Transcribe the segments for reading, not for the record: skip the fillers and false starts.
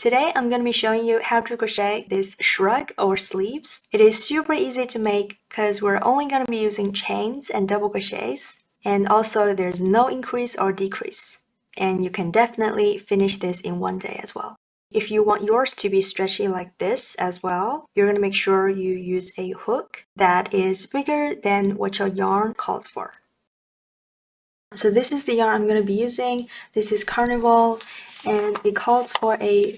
Today I'm going to be showing you how to crochet this shrug or sleeves. It is super easy to make because we're only going to be using chains and double crochets, and also there's no increase or decrease. And you can definitely finish this in one day as well. If you want yours to be stretchy like this as well, you're going to make sure you use a hook that is bigger than what your yarn calls for. So this is the yarn I'm going to be using. This is Carnival, and it calls for a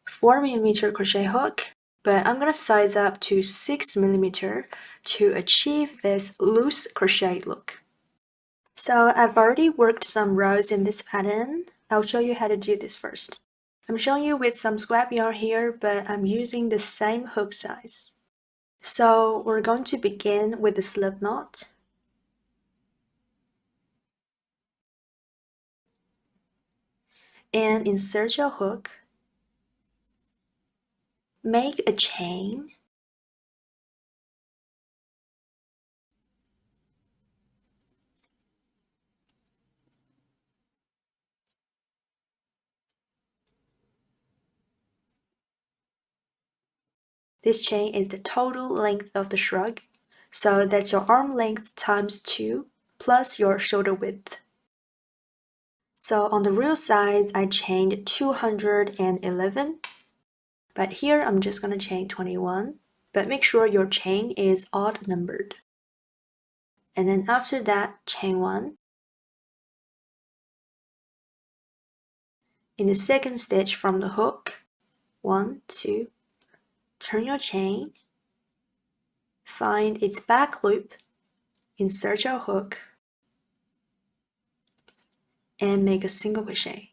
4mm crochet hook, but I'm going to size up to 6mm to achieve this loose crochet look. So I've already worked some rows in this pattern. I'll show you how to do this first. I'm showing you with some scrap yarn here, but I'm using the same hook size. So we're going to begin with the slip knot. And insert your hook. Make a chain. This chain is the total length of the shrug, so that's your arm length times 2 plus your shoulder width. So on the real size, I chained 211, but here I'm just going to chain 21, but make sure your chain is odd numbered. And then after that, chain 1. In the second stitch from the hook, 1, 2, turn your chain, find its back loop, insert your hook, and make a single crochet.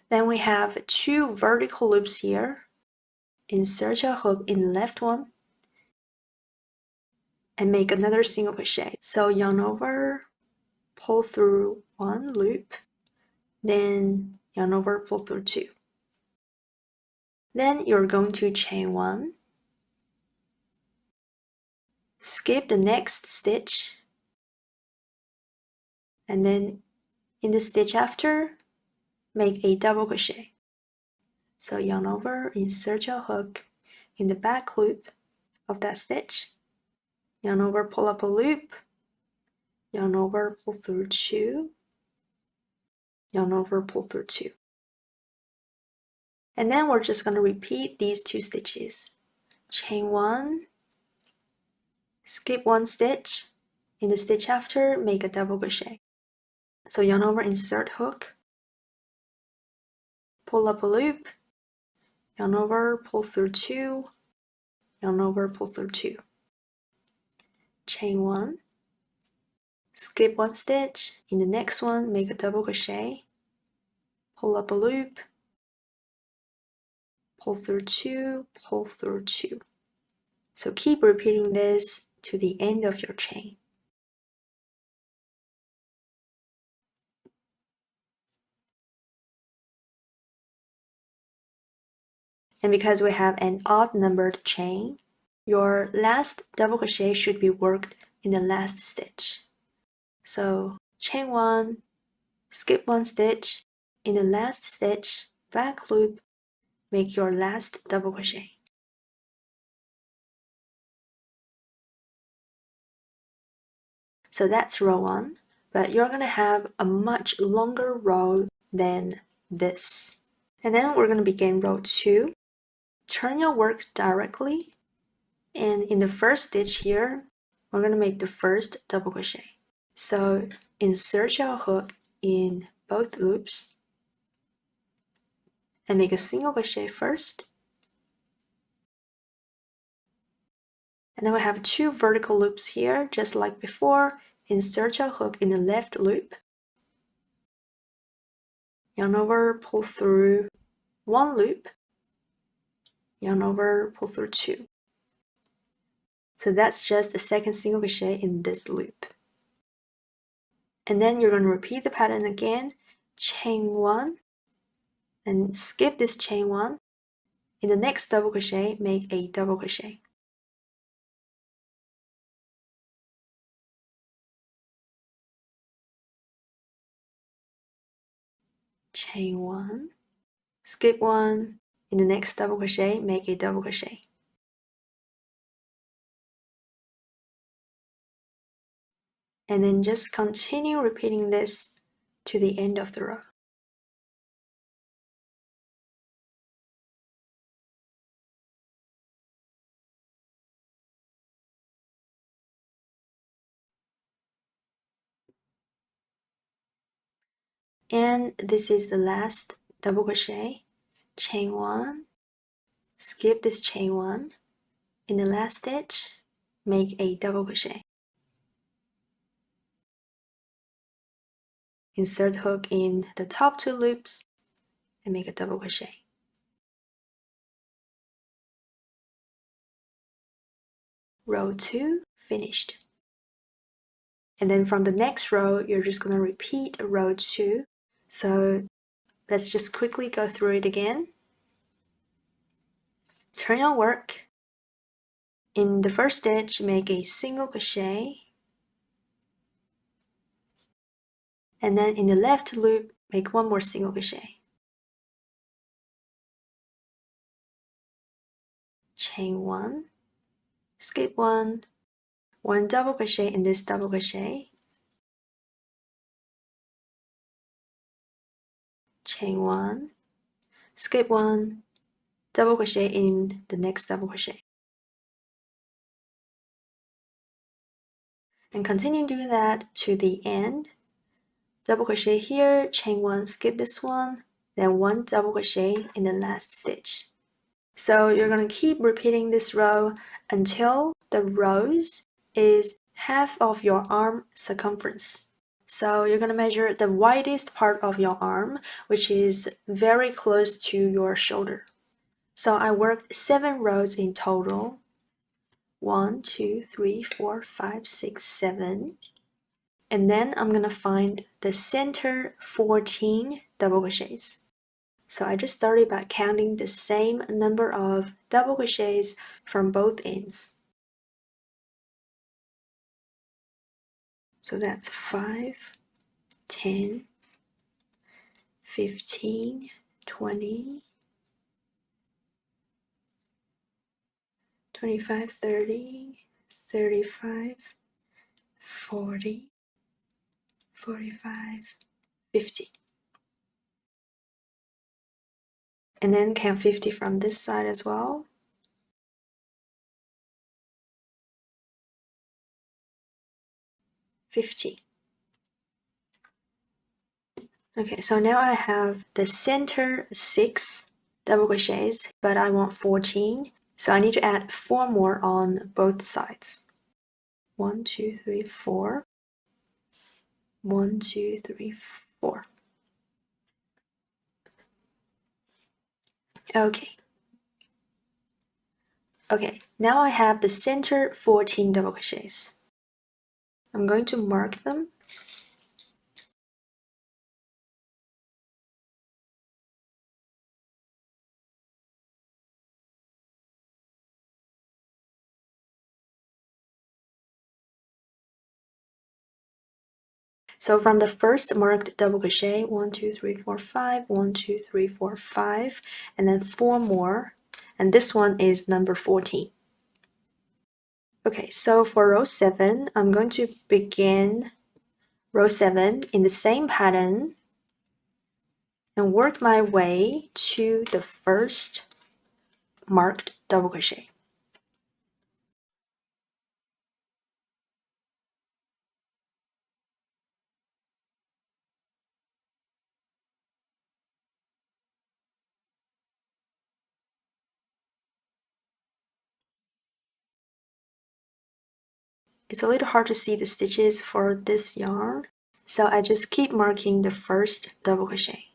Then we have 2 vertical loops here. Insert your hook in the left one and make another single crochet. So yarn over, pull through 1 loop, then yarn over, pull through 2. Then you're going to chain 1, skip the next stitch, and then in the stitch after, make a double crochet. So yarn over, insert your hook in the back loop of that stitch, yarn over, pull up a loop, yarn over, pull through 2, yarn over, pull through 2. And then we're just going to repeat these 2 stitches. Chain 1, skip 1 stitch, in the stitch after, make a double crochet. So yarn over, insert hook, pull up a loop, yarn over, pull through 2, yarn over, pull through 2. Chain 1, skip 1 stitch, in the next one, make a double crochet, pull up a loop, pull through 2, pull through 2. So keep repeating this to the end of your chain. And because we have an odd numbered chain, your last double crochet should be worked in the last stitch. So chain 1, skip 1 stitch, in the last stitch, back loop, make your last double crochet. So that's row 1, but you're going to have a much longer row than this. And then we're going to begin row 2. Turn your work directly, and in the first stitch here, we're going to make the first double crochet. So insert your hook in both loops and make a single crochet first. And then we have 2 vertical loops here, just like before. Insert your hook in the left loop, yarn over, pull through 1 loop, yarn over, pull through 2. So that's just the second single crochet in this loop. And then you're going to repeat the pattern again, chain 1, and skip this chain 1. In the next double crochet, make a double crochet. chain 1, skip 1, in the next double crochet make a double crochet. And then just continue repeating this to the end of the row. And this is the last double crochet, chain 1, skip this chain 1, in the last stitch make a double crochet. Insert hook in the top 2 loops and make a double crochet. Row 2 finished. And then from the next row you're just going to repeat row 2. So let's just quickly go through it again. Turn your work. In the first stitch make a single crochet, and then in the left loop make one more single crochet. Chain 1, skip 1, 1 double crochet in this double crochet, chain 1, skip 1, double crochet in the next double crochet. And continue doing that to the end. Double crochet here, chain 1, skip this one, then 1 double crochet in the last stitch. So you're going to keep repeating this row until the rose is half of your arm circumference. So you're going to measure the widest part of your arm, which is very close to your shoulder. So I worked 7 rows in total. 1, 2, 3, 4, 5, 6, 7. And then I'm going to find the center 14 double crochets. So I just started by counting the same number of double crochets from both ends. So that's 5, 10, 15, 20, 25, 30, 35, 40, 45, 50. And then count 50 from this side as well. 50. Okay, so now I have the center 6 double crochets, but I want 14. So I need to add 4 more on both sides. 1, 2, 3, 4. 1, 2, 3, 4. Okay. Okay, now I have the center 14 double crochets. I'm going to mark them. So from the first marked double crochet, 1, 2, 3, 4, 5, 1, 2, 3, 4, 5, and then 4 more, and this one is number 14. Okay, so for row 7, I'm going to begin row 7 in the same pattern and work my way to the first marked double crochet. It's a little hard to see the stitches for this yarn, so I just keep marking the first double crochet.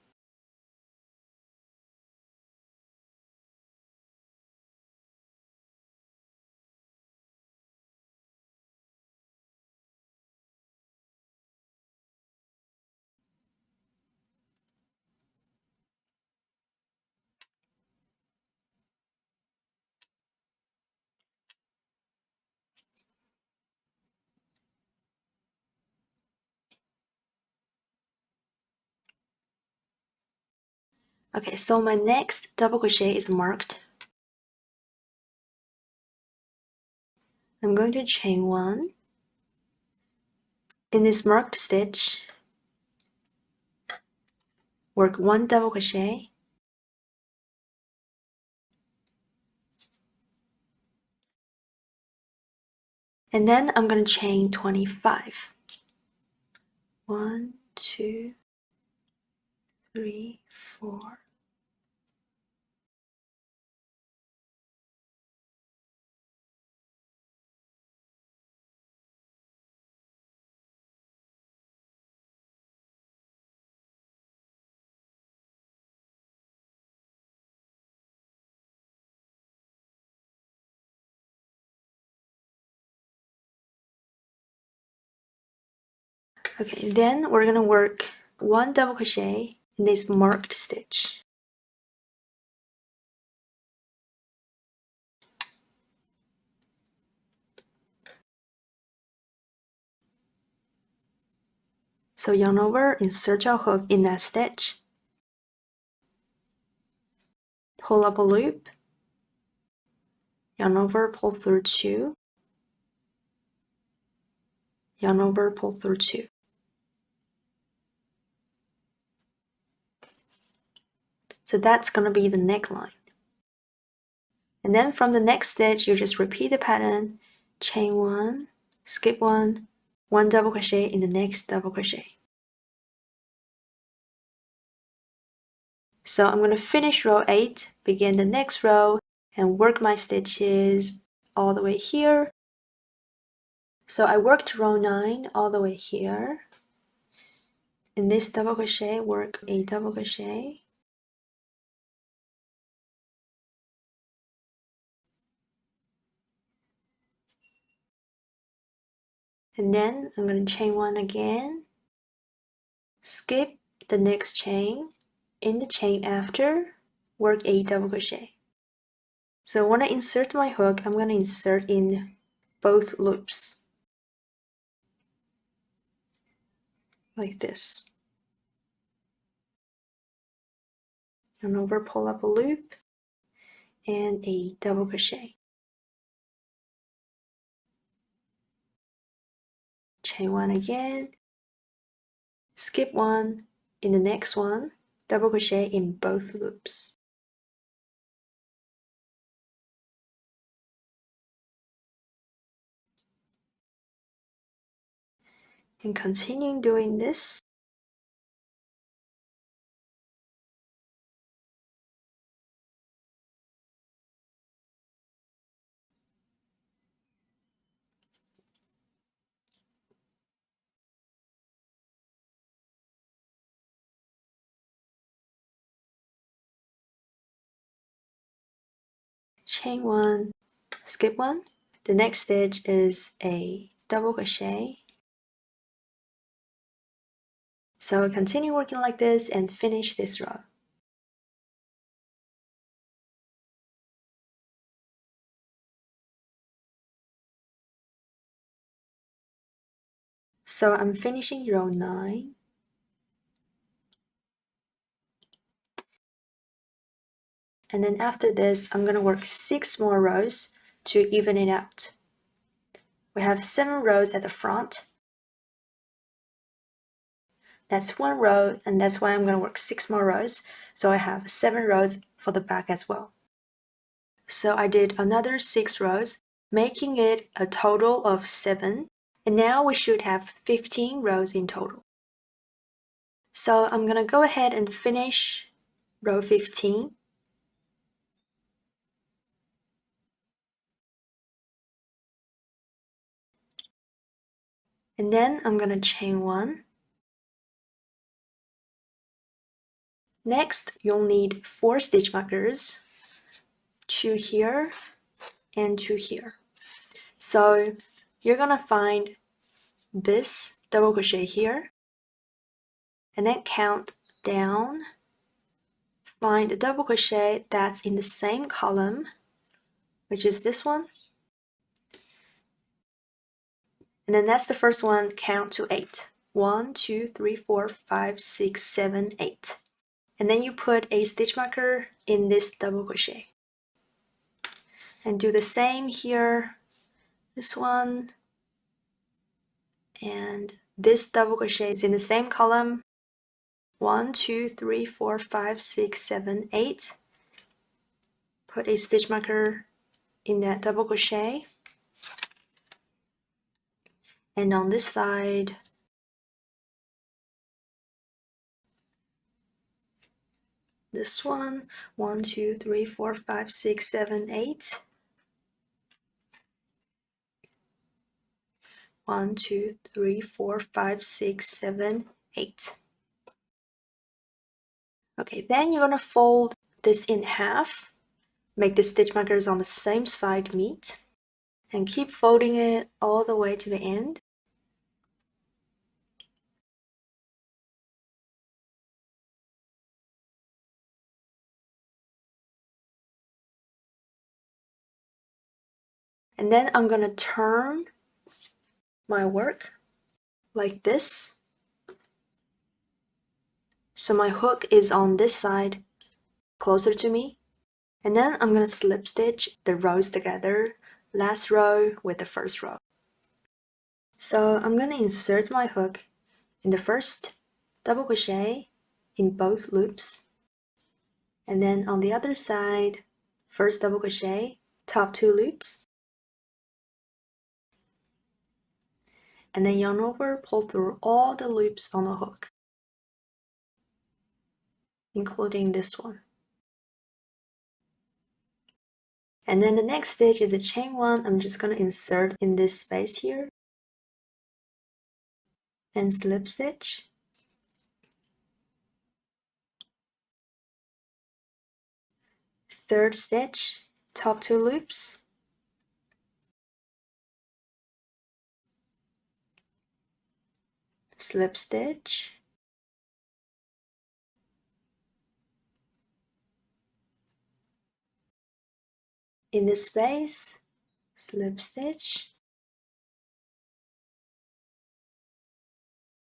Okay, so my next double crochet is marked. I'm going to chain 1 in this marked stitch, work 1 double crochet, and then I'm going to chain 25. 1, 2, 3, 4. Okay, then we're going to work 1 double crochet in this marked stitch. So yarn over, insert your hook in that stitch, pull up a loop, yarn over, pull through 2, yarn over, pull through 2. So that's going to be the neckline. And then from the next stitch, you just repeat the pattern, chain 1, skip 1, 1 double crochet in the next double crochet. So I'm going to finish row 8, begin the next row, and work my stitches all the way here. So I worked row 9 all the way here. In this double crochet, work a double crochet, and then I'm going to chain 1 again, skip the next chain, in the chain after, work a double crochet. So when I insert my hook, I'm going to insert in both loops, like this. Yarn over, pull up a loop, and a double crochet. Chain 1 again, skip 1, in the next one, double crochet in both loops. And continuing doing this. Chain 1, skip 1. The next stitch is a double crochet. So continue working like this and finish this row. So I'm finishing row 9. And then after this, I'm going to work 6 more rows to even it out. We have 7 rows at the front. That's 1 row, and that's why I'm going to work 6 more rows. So I have 7 rows for the back as well. So I did another 6 rows, making it a total of 7. And now we should have 15 rows in total. So I'm going to go ahead and finish row 15. And then I'm going to chain 1. Next, you'll need 4 stitch markers, 2 here and 2 here. So you're going to find this double crochet here, and then count down, find the double crochet that's in the same column, which is this one, and then that's the first one, count to 8. 1, 2, 3, 4, 5, 6, 7, 8. and then you put a stitch marker in this double crochet. And do the same here, this one, and this double crochet is in the same column. 1, 2, 3, 4, 5, 6, 7, 8. Put a stitch marker in that double crochet. And on this side, this one, 1, 2, 3, 4, 5, 6, 7, 8. 1, 2, 3, 4, 5, 6, 7, 8. Okay, then you're gonna fold this in half. Make the stitch markers on the same side meet. And keep folding it all the way to the end. And then I'm gonna turn my work like this. So my hook is on this side, closer to me. And then I'm gonna slip stitch the rows together, last row with the first row. So I'm gonna insert my hook in the first double crochet in both loops. And then on the other side, first double crochet, top 2 loops. And then yarn over, pull through all the loops on the hook, including this one. And then the next stitch is a chain 1. I'm just going to insert in this space here and slip stitch. Third stitch, top 2 loops. Slip stitch. In this space, slip stitch.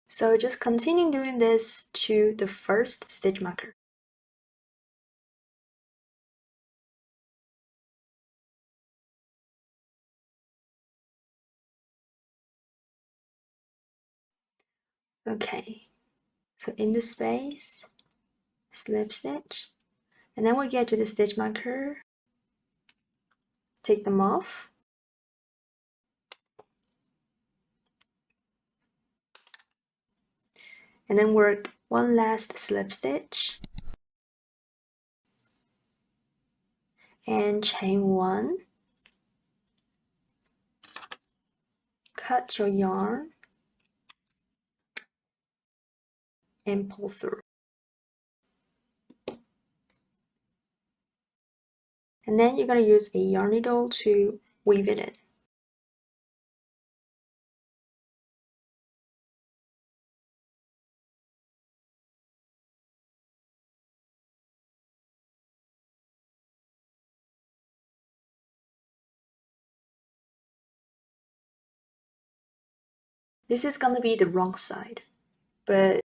So just continue doing this to the first stitch marker. Okay, so in the space, slip stitch, and then we get to the stitch marker, take them off, and then work one last slip stitch and chain 1, cut your yarn and pull through. And then you're going to use a yarn needle to weave it in. This is going to be the wrong side, but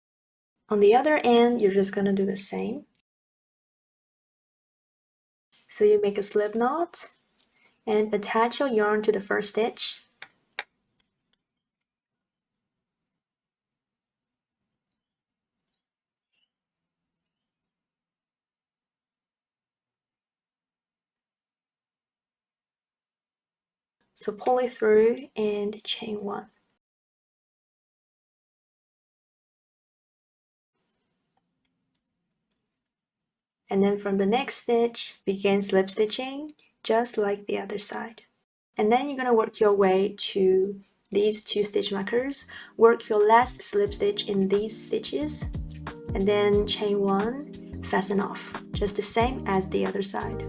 on the other end, you're just going to do the same. So you make a slip knot and attach your yarn to the first stitch. So pull it through and chain 1. And then from the next stitch, begin slip stitching, just like the other side. And then you're going to work your way to these 2 stitch markers. Work your last slip stitch in these stitches, and then chain 1, fasten off, just the same as the other side.